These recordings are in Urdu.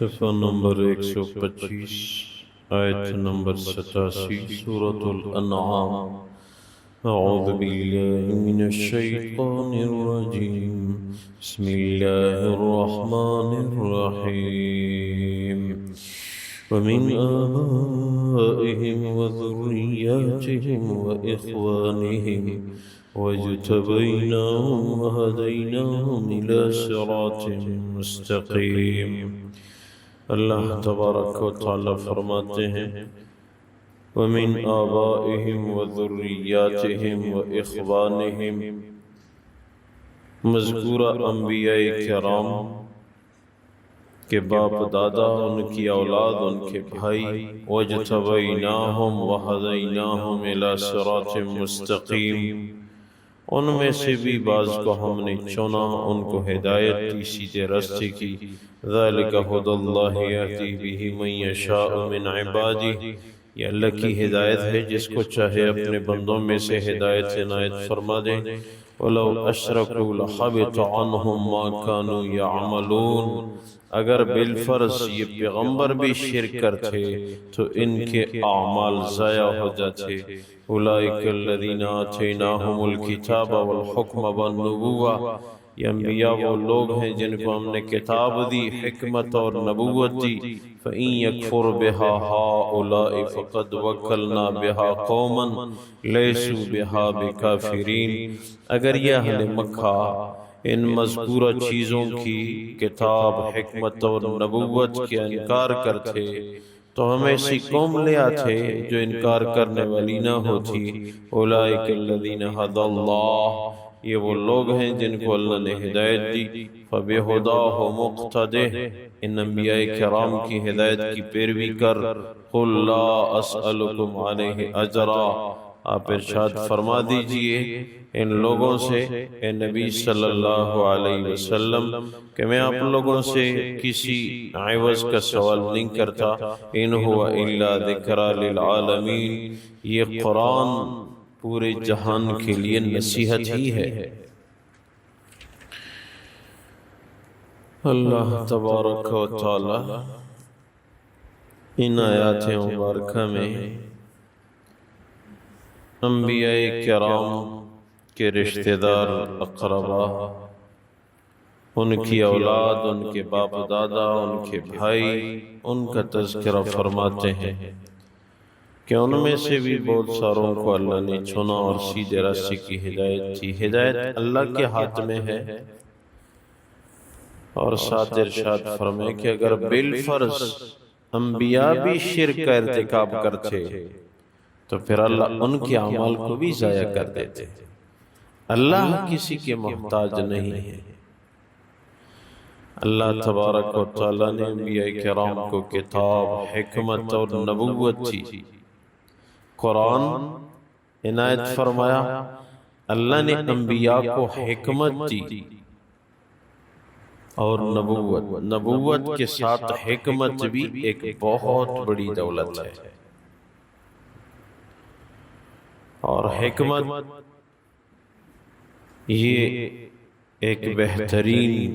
صفحہ نمبر 125 آیت نمبر 87 سورة الانعام۔ اعوذ باللہ من الشیطان الرجیم، بسم اللہ الرحمن الرحیم۔ ومن آبائهم وذرياتهم وإخوانهم واجتبيناهم وهديناهم إلى صراط مستقيم۔ اللہ تبارک و تعالی فرماتے ہیں وَمِنْ آبَائِهِمْ وَذُرِّيَّاتِهِمْ وَإِخْوَانِهِمْ، مذکورہ انبیاء کرام کے باپ دادا، ان کی اولاد، ان کے بھائی، وَاجْتَبَيْنَاهُمْ وَهَدَيْنَاهُمْ إِلَى صِرَاطٍ مُسْتَقِيم، ان میں سے بھی بعض کو ہم نے چنا، ان کو ہدایت دی سیدھے راستے کی۔ ذَلِكَ هُدَى اللَّهِ يَهْدِي بِهِ مَن يَشَاءُ مِنْ عِبَادِهِ، یہ اللہ کی ہدایت ہے، جس کو چاہے اپنے بندوں میں سے ہدایت عنایت فرما دے۔ وَلَوْ أَشْرَكُوا لَحَبِطَ عَنْهُمْ مَا كَانُوا يَعْمَلُونَ، اگر بالفرض یہ پیغمبر بھی شرک کرتے تو ان کے اعمال ضائع ہو جاتے۔ اولئک الذین آتیناہم الکتاب والحکم والنبوہ، یہ انبیاء وہ لوگ ہیں جن کو ہم نے کتاب دی، حکمت اور نبوت دی۔ فَإِن يَكْفُرْ بِهَا هَؤُلَاءِ فَقَدْ وَكَّلْنَا بِهَا قَوْمًا لَيْسُوا بِهَا بِكَافِرِينَ، اگر یہ اہل مکہ ان مذکورہ چیزوں کی کتاب، حکمت اور نبوت کے انکار کرتے تو ہم ایسی قوم لے آتے جو انکار کرنے والی نہ ہوتی۔ اولئک الذین ھدی اللہ، یہ وہ لوگ ہیں جن کو اللہ نے ہدایت دی۔ فبہداہ مقتدہ، ان انبیاء کرام کی ہدایت کی پیروی کر۔ قل لا اسألکم علیہ اجرا، آپ ارشاد فرما دیجئے ان لوگوں سے، اے نبی صلی اللہ علیہ وسلم، کہ میں آپ لوگوں سے کسی عوض کا سوال نہیں کرتا۔ ان هو الا ذکر للعالمین، یہ قرآن پورے جہان کے لیے نصیحت ہی ہے۔ اللہ تبارک و تعالی ان آیات مبارکہ میں انبیاء کرام کے رشتہ دار، اقربا، ان کی اولاد، ان کے باپ دادا، ان کے بھائی، ان کا تذکرہ فرماتے ہیں کہ ان میں سے بھی بہت ساروں کو اللہ نے چنا اور سیدھے راستے کی ہدایت دی۔ ہدایت اللہ کے ہاتھ میں ہے، اور ساتھ ارشاد فرمائے کہ اگر بالفرض انبیاء بھی شرک کا ارتکاب کرتے تو پھر اللہ ان کے اعمال کو بھی ضائع کر دیتے۔ اللہ کسی کے محتاج نہیں ہے۔ اللہ تبارک و تعالیٰ نے انبیاء کرام کو کتاب، حکمت اور نبوت دی، قرآن عنایت فرمایا۔ اللہ نے انبیاء کو حکمت دی اور نبوت کے ساتھ حکمت بھی ایک بہت بڑی دولت ہے، اور حکمت یہ ایک بہترین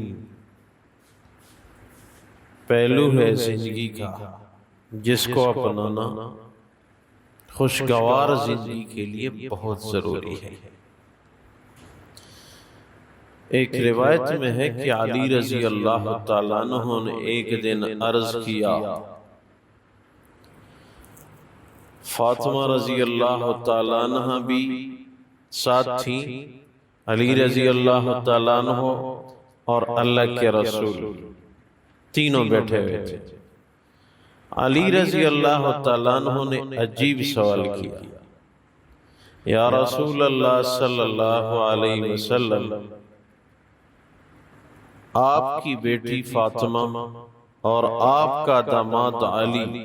پہلو ہے زندگی کا، جس کو اپنانا خوشگوار زندگی کے لیے بہت ضروری ہے۔ ایک روایت میں ہے کہ علی رضی اللہ تعالیٰ عنہ نے ایک دن عرض کیا، فاطمہ رضی اللہ تعالیٰ عنہ بھی ساتھ تھیں، علی رضی اللہ تعالیٰ عنہ اور اللہ کے رسول تینوں بیٹھے ہوئے تھے۔ علی رضی اللہ تعالیٰ عنہ نے عجیب سوال کیا، یا رسول اللہ صلی اللہ علیہ وسلم، آپ کی بیٹی فاطمہ اور آپ کا داماد علی،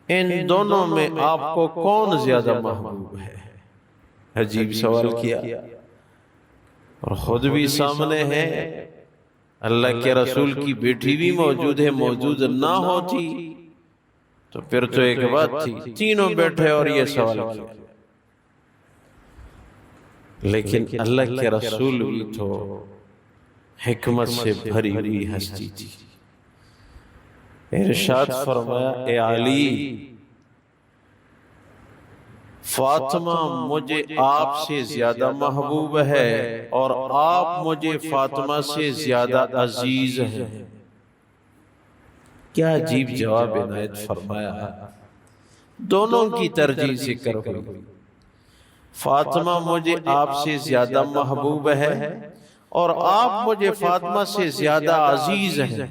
ان دونوں میں آپ کو کون زیادہ محبوب ہے؟ عجیب سوال کیا، اور خود بھی سامنے ہے، اللہ کے رسول کی بیٹی بھی موجود ہے، موجود نہ ہوتی تو پھر تو ایک بات تھی، تینوں بیٹھے اور یہ سوال کیا۔ لیکن اللہ کے رسول بھی تو حکمت سے بھری ہوئی ہستی تھی، ارشاد فرمایا اے علی، فاطمہ مجھے آپ سے زیادہ محبوب ہے اور آپ مجھے فاطمہ سے زیادہ عزیز ہیں۔ کیا عجیب جواب عنایت فرمایا، دونوں کی ترجیح ذکر ہوئی۔ فاطمہ مجھے آپ سے زیادہ محبوب ہے اور آپ مجھے فاطمہ سے زیادہ عزیز ہیں۔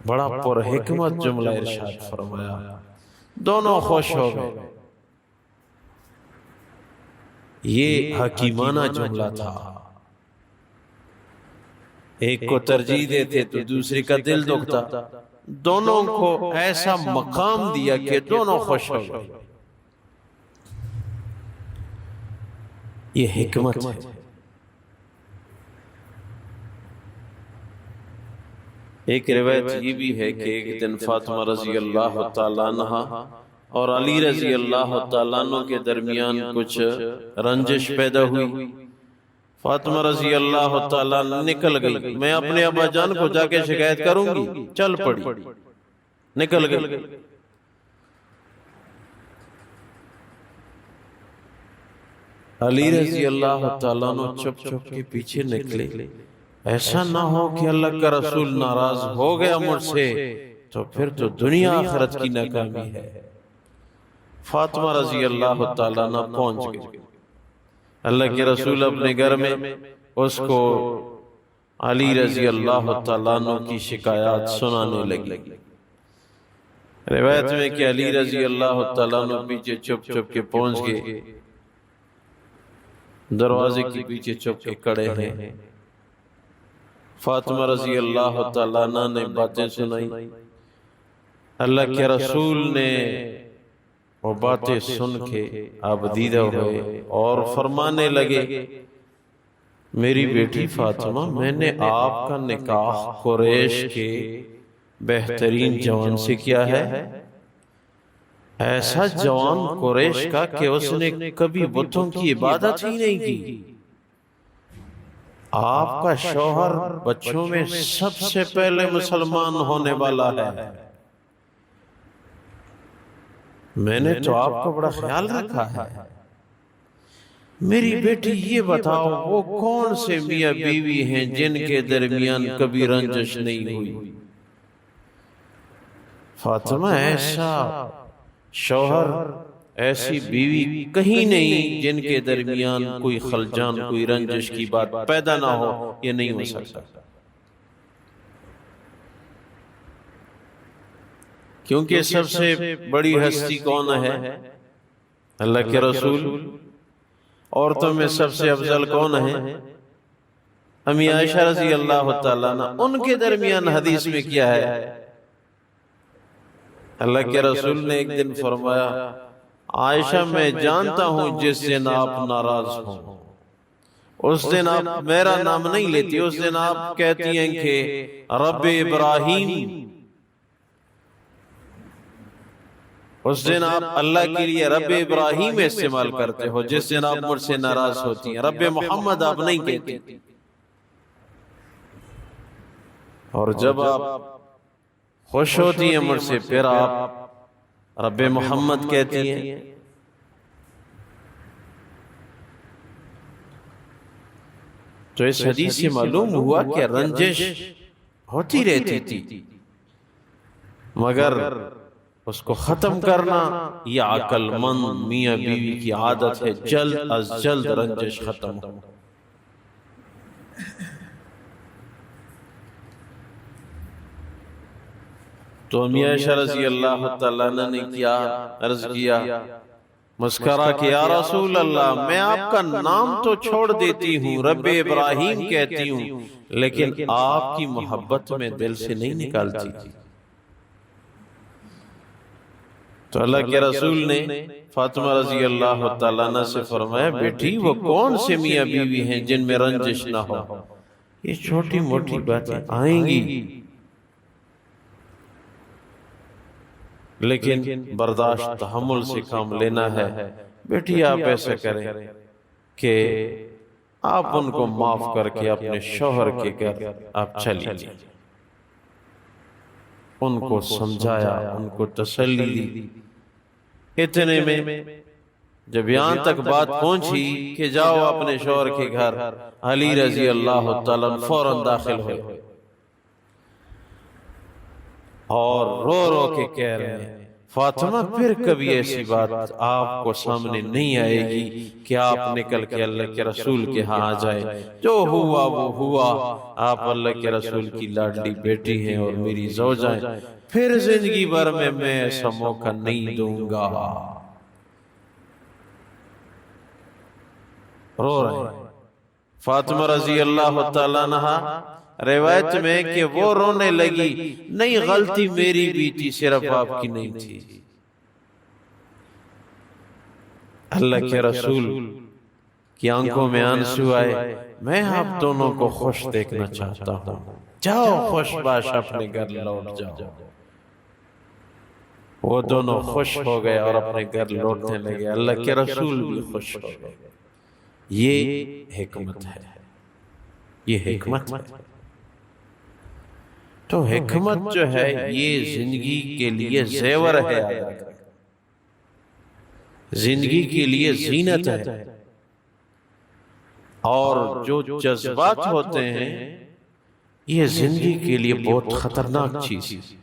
بڑا پر حکمت جملہ ارشاد فرمایا، دونوں خوش ہو گئے۔ یہ حکیمانہ جملہ تھا، ایک کو ترجیح دیتے تو دوسرے کا دل دکھتا، دونوں کو ایسا مقام دیا کہ دونوں خوش ہو گئے۔ یہ حکمت ہے۔ ایک روایت یہ بھی ہے کہ ایک دن فاطمہ رضی اللہ تعالیٰ عنہ اور علی رضی اللہ تعالیٰ عنہ کے درمیان کچھ رنجش پیدا ہوئی۔ فاطمہ رضی اللہ تعالیٰ عنہ نکل گئی، میں اپنے ابا جان کو جا کے شکایت کروں گی، چل پڑی، نکل گئی۔ علی رضی اللہ تعالیٰ عنہ چپ چپ کے پیچھے نکلے، ایسا نہ ہو کہ اللہ کا رسول ناراض ہو گیا مجھ سے، تو پھر تو دنیا آخرت کی ناکامی ہے۔ فاطمہ رضی اللہ تعالیٰ عنہ پہنچ گئی، اللہ کے رسول اپنے گھر میں، اس کو علی رضی اللہ تعالیٰ عنہ کی شکایات سنانے لگی۔ روایت میں کہ علی رضی اللہ تعالیٰ عنہ پیچھے چپ چپ کے پہنچ گئے، دروازے کے پیچھے چپ کے کھڑے ہیں۔ فاطمہ رضی اللہ تعالیٰ عنہ نے باتیں سنائی، اللہ کے رسول نے وہ باتیں سن کے آبدیدہ ہوئے اور فرمانے لگے، میری بیٹی فاطمہ، میں نے آپ کا نکاح قریش کے بہترین جوان سے کیا ہے، ایسا جوان قریش کا کہ اس نے کبھی بتوں کی عبادت ہی نہیں کی۔ آپ کا شوہر بچوں میں سب سے پہلے مسلمان ہونے والا ہے، میں نے تو آپ کا بڑا خیال رکھا ہے۔ میری بیٹی یہ بتاؤ، وہ کون سے میاں بیوی ہیں جن کے درمیان کبھی رنجش نہیں ہوئی؟ فاطمہ، ایسا شوہر، ایسی بیوی کہیں نہیں جن کے درمیان کوئی خلجان، کوئی رنجش کی بات پیدا نہ ہو، یہ نہیں ہو سکتا۔ کیونکہ سب سے بڑی ہستی کون ہے؟ اللہ کے رسول۔ عورتوں میں سب سے افضل کون ہے؟ امی عائشہ رضی اللہ تعالیٰ عنہ۔ ان کے درمیان حدیث میں کیا ہے؟ اللہ کے رسول نے ایک دن فرمایا، عائشہ میں جانتا ہوں جس دن آپ ناراض ہوں، اس دن آپ میرا نام نہیں لیتی، اس دن آپ کہتی ہیں کہ رب ابراہیم، اس دن آپ اللہ کے لیے رب ابراہیم استعمال کرتے ہو، جس دن آپ مجھ سے ناراض ہوتی ہیں، رب محمد آپ نہیں کہتی۔ اور جب آپ خوش ہوتی ہیں مجھ سے، پھر آپ رب محمد کہتی ہیں۔ تو اس حدیث سے معلوم ہوا کہ رنجش ہوتی رہتی تھی، مگر اس کو ختم کرنا یہ عقل مند میاں بیوی کی عادت ہے، جلد از جلد رنجش ختم ہو۔ تو امی عائشہ رضی اللہ تعالیٰ عنہ نے کیا عرض کیا، مسکرا کہ یا رسول اللہ، میں آپ کا نام تو چھوڑ دیتی ہوں، رب ابراہیم کہتی ہوں، لیکن آپ کی محبت میں دل سے نہیں نکالتی۔ تو اللہ کے رسول نے فاطمہ رضی اللہ تعالیٰ عنہ سے فرمایا، بیٹی وہ کون سے میاں بیوی ہیں جن میں رنجش نہ ہو؟ یہ چھوٹی موٹی باتیں آئیں گی، لیکن برداشت تحمل سے کام لینا ہے۔ بیٹی آپ ایسا کریں کہ آپ ان کو معاف کر کے اپنے شوہر کے گھر آپ چلی جائیں۔ ان کو سمجھایا، ان کو تسلی دی۔ اتنے میں جب یہاں تک بات پہنچی کہ جاؤ اپنے شوہر کے گھر، علی رضی اللہ تعالیٰ عنہ فوراً داخل ہوئے اور رو رو کے کہہ رہے ہیں فاطمہ پھر کبھی ایسی بات آپ کو سامنے نہیں آئے گی کہ آپ نکل کے اللہ کے رسول کے ہاں آ جائے، جو ہوا وہ ہوا، آپ اللہ کے رسول کی لاڈلی بیٹی ہیں اور میری زوجہ ہیں، پھر زندگی بھر میں ایسا موقع نہیں دوں گا۔ رو رہے ہیں فاطمہ رضی اللہ تعالیٰ عنہ، روایت میں کہ وہ رونے لگی، نہیں غلطی میری بھی تھی، صرف آپ کی نہیں تھی۔ اللہ کے رسول کی آنکھوں میں آنسو آئے، میں آپ دونوں کو خوش دیکھنا چاہتا ہوں، جاؤ خوش باش اپنے گھر لوٹ جاؤ۔ وہ دونوں خوش ہو گئے اور اپنے گھر لوٹنے لگے، اللہ کے رسول بھی خوش ہو گئے۔ یہ حکمت ہے، یہ حکمت ہے۔ تو حکمت جو ہے یہ زندگی کے لیے زیور ہے، زندگی کے لیے زینت ہے، اور جو جذبات ہوتے ہیں یہ زندگی کے لیے بہت خطرناک چیز ہے۔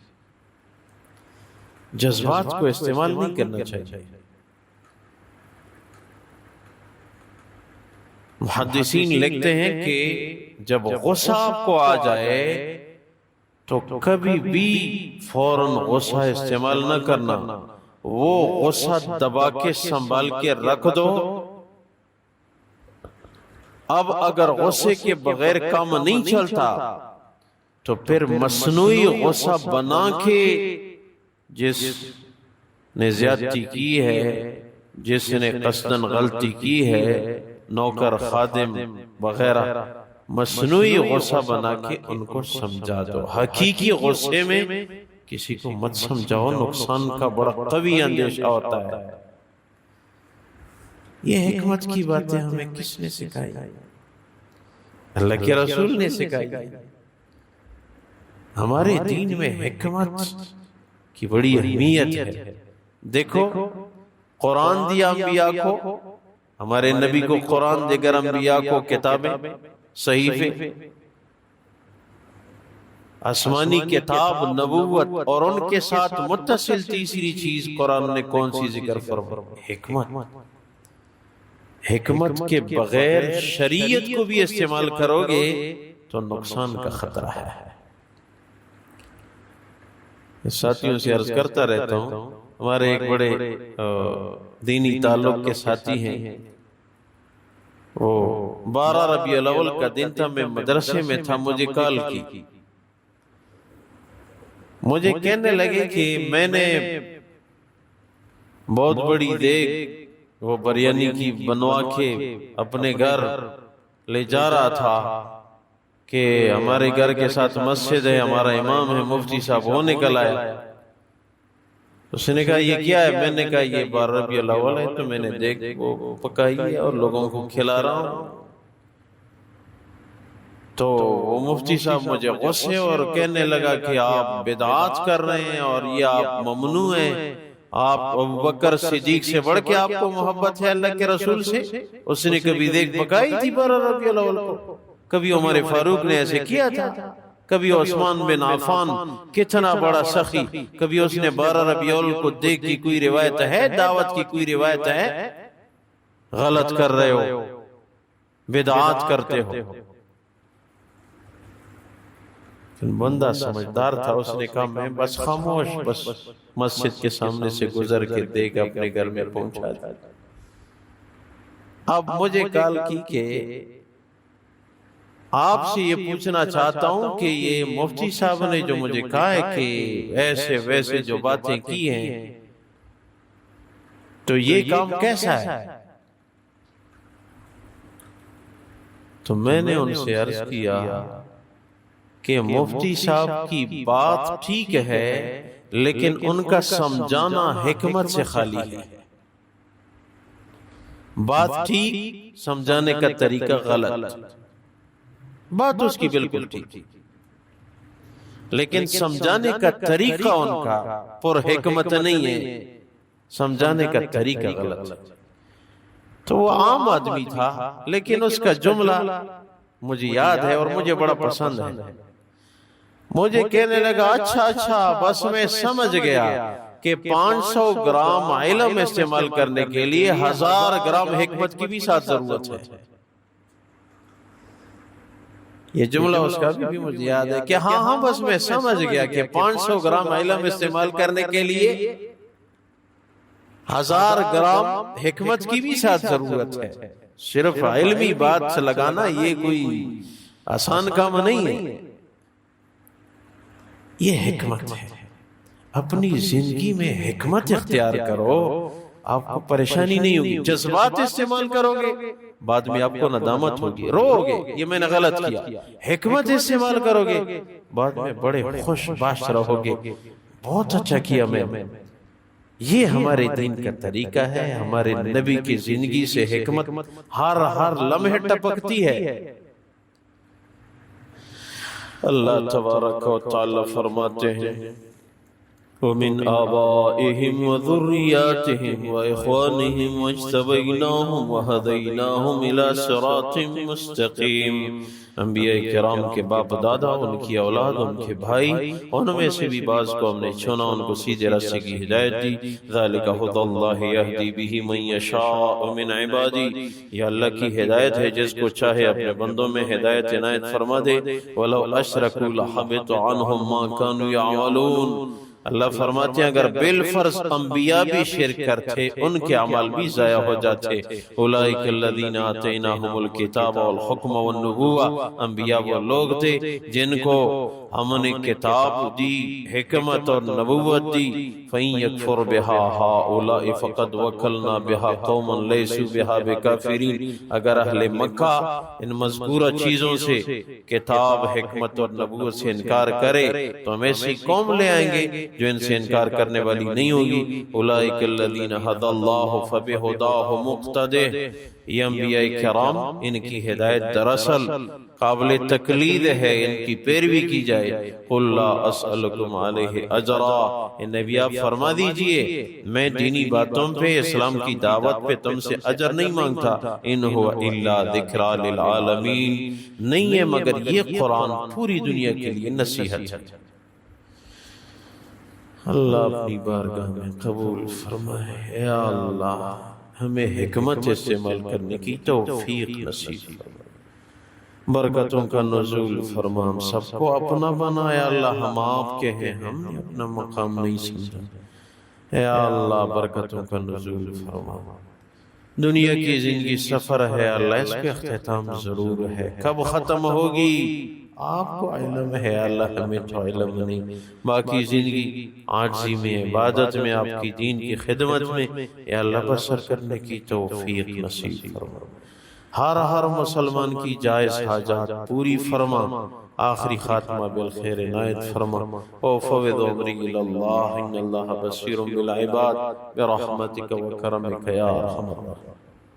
جذبات کو استعمال نہیں کرنا چاہیے۔ محدثین لکھتے ہیں کہ جب غصہ آپ کو آ جائے تو کبھی بھی فوراً غصہ استعمال نہ کرنا، وہ غصہ دبا کے سنبھال کے رکھ دو۔ اب اگر غصے کے بغیر کام نہیں چلتا تو پھر مصنوعی غصہ بنا کے جس نے زیادتی کی ہے، جس نے قصداً غلطی کی ہے، نوکر خادم وغیرہ، مصنوعی غصہ بنا کے ان کو سمجھا دو۔ حقیقی غصے میں کسی کو مت سمجھاؤ، نقصان کا بڑا قوی اندیشہ ہوتا ہے۔ یہ حکمت کی باتیں ہمیں کس نے سکھائی؟ اللہ کے رسول نے سکھائی۔ ہمارے دین میں حکمت کی بڑی اہمیت ہے۔ دیکھو قرآن دیا انبیاء کو، ہمارے نبی کو قرآن دے کر انبیاء کو کتابیں، صحیفے، آسمانی کتاب، نبوت، اور ان کے ساتھ متصل تیسری چیز قرآن نے کون سی ذکر فرمائی؟ حکمت۔ حکمت کے بغیر شریعت کو بھی استعمال کرو گے تو نقصان کا خطرہ ہے۔ ساتھیوں سے عرض کرتا رہتا ہوں، ہمارے ایک بڑے دینی تعلق کے ساتھی ہیں، وہ 12 ربیع الاول کا دن تھا، میں مدرسے میں تھا، مجھے کال کی، مجھے کہنے لگے کہ میں نے بہت بڑی دیگ وہ بریانی کی بنوا کے اپنے گھر لے جا رہا تھا کہ ہمارے گھر کے ساتھ مسجد ہے، ہمارا امام ہے مفتی صاحب، وہ نکل آیا۔ اس نے کہا یہ کیا ہے؟ میں نے کہا یہ 12 ربیع الاول ہے، تو میں نے دیکھ وہ پکائی ہے اور لوگوں کو کھلا رہا ہوں۔ تو وہ مفتی صاحب مجھے غصے اور کہنے لگا کہ آپ بدعات کر رہے ہیں اور یہ آپ ممنوع ہیں، آپ ابوبکر صدیق سے بڑھ کے آپ کو محبت ہے اللہ کے رسول سے۔ اس نے کبھی دیکھ پکائی تھی 12 ربیع الاول کو؟ کبھی عمر فاروق نے ایسے کیا تھا، کبھی عثمان بن عفان کتنا بڑا سخی، کبھی اس نے 12 ربیع الاول کو دیکھ کی کوئی روایت ہے؟ دعوت کی کوئی روایت ہے؟ غلط کر رہے ہو، بدعات کرتے ہو۔ بندہ سمجھدار تھا، اس نے کہا میں بس خاموش، بس مسجد کے سامنے سے گزر کے دیکھ اپنے گھر میں پہنچا تھا۔ اب مجھے کال کی کہ آپ سے یہ پوچھنا چاہتا ہوں کہ یہ مفتی صاحب نے جو مجھے کہا ہے کہ ایسے ویسے جو باتیں کی ہیں، تو یہ کام کیسا ہے؟ تو میں نے ان سے عرض کیا کہ مفتی صاحب کی بات ٹھیک ہے لیکن ان کا سمجھانا حکمت سے خالی ہے۔ بات ٹھیک، سمجھانے کا طریقہ غلط۔ بات اس کی بالکل ٹھیک، لیکن سمجھانے کا طریقہ ان کا پر حکمت نہیں ہے، سمجھانے کا طریقہ غلط ہے۔ تو وہ عام آدمی تھا، لیکن اس کا جملہ مجھے یاد ہے اور مجھے بڑا پسند ہے۔ مجھے کہنے لگا اچھا بس میں سمجھ گیا کہ 500 گرام علم استعمال کرنے کے لیے 1000 گرام حکمت کی بھی ساتھ ضرورت ہے۔ یہ جملہ اس کا بھی مجھے یاد ہے کہ ہاں بس میں سمجھ گیا کہ 500 گرام علم استعمال کرنے کے لیے 1000 گرام حکمت کی بھی ساتھ ضرورت ہے۔ صرف علمی بات سے لگانا یہ کوئی آسان کام نہیں ہے، یہ حکمت ہے۔ اپنی زندگی میں حکمت اختیار کرو، آپ کو پریشانی نہیں ہوگی۔ جذبات استعمال کرو گے، بعد میں آپ کو ندامت ہوگی، رو گے یہ میں نے غلط کیا۔ حکمت استعمال کرو گے، بعد میں بڑے خوش باش رہو گے، بہت اچھا کیا میں نے۔ یہ ہمارے دین کا طریقہ ہے، ہمارے نبی کی زندگی سے حکمت ہر لمحے ٹپکتی ہے۔ اللہ تبارک و تعالی فرماتے ہیں وَمِنْ آبَائِهِمْ وَذُرِّيَّاتِهِمْ وَإِخْوَانِهِمْ وَاجْتَبَيْنَاهُمْ وَهَدَيْنَاهُمْ إِلَى صِرَاطٍ مُسْتَقِيمٍ۔ انبیاء کرام کے باپ دادا، ان کی اولاد، ان کے بھائی، ان میں سے بھی بعض کو ہم نے چنا، ان کو سیدھے راستے کی ہدایت دی۔ ذَلِكَ هُدَى اللَّهِ يَهْدِي بِهِ مَن يَشَاءُ مِنْ عِبَادِهِ، یہ اللہ کی ہدایت ہے، جس کو چاہے اپنے بندوں میں ہدایت عنایت فرما دے۔ وَلَوْ أَشْرَكُوا لَحَبِطَ عَنْهُمْ مَا كَانُوا يَعْمَلُونَ، اللہ فرماتے ہیں اگر بالفرض انبیاء بھی شرک کرتے ان کے عمل بھی ضائع ہو جاتے۔ اولئک الذین آتیناہم الکتاب والحکم والنبوہ، انبیاء وہ لوگ تھے جن کو ہم نے کتاب دی، حکمت اور نبوت دی۔ فَإِن يَكْفُرْ بِهَا هَؤُلَاءِ فَقَدْ وَكَّلْنَا بِهَا قَوْمًا لَيْسُوا بِهَا بِكَافِرِينَ، اگر اہل مکہ ان مذکورہ چیزوں سے، کتاب، حکمت اور نبوت سے انکار کرے تو ہم ایسی قوم لے آئیں گے جو ان سے انکار کرنے والی نہیں ہوگی۔ اولئک الذین ھدی اللہ فبہداہ مقتدہ، یہ انبیاء کرام، ان کی ہدایت دراصل قابل تقلید ہے، ان کی پیروی کی جائے۔ قل لا اسألکم علیہ اجرا، نبی آپ فرما دیجئے میں دینی باتوں پہ، اسلام کی دعوت پہ تم سے اجر نہیں مانگتا۔ ان ہوا الا ذکریٰ للعالمین، نہیں ہے مگر یہ قرآن پوری دنیا کے لیے نصیحت ہے۔ اللہ اپنی بارگاہ میں قبول فرمائے۔ اے اللہ ہمیں حکمت استعمال کرنے کی توفیق نصیب فرما، برکتوں کا نزول فرما، ہم سب کو اپنا بنا۔ اے اللہ ہم آپ کے ہیں، ہم نے اپنا مقام نہیں سمجھا۔ اے اللہ برکتوں کا نزول فرما۔ دنیا کی زندگی سفر ہے اللہ، اس کے اختتام ضرور ہے، کب ختم ہوگی آپ کو علم ہے، اللہ ہمیں تو علم نہیں۔ باقی زندگی عاجزی میں، عبادت میں، آپ کی دین کی خدمت میں اے اللہ بسر کرنے کی توفیق نصیب فرما۔ ہر مسلمان کی جائز حاجات پوری فرما، آخری خاتمہ بالخیر عنایت فرما۔ وفوض امری الی اللہ ان اللہ بصیر بالعباد برحمتک و کرمک یا ارحم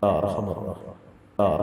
الراحمین۔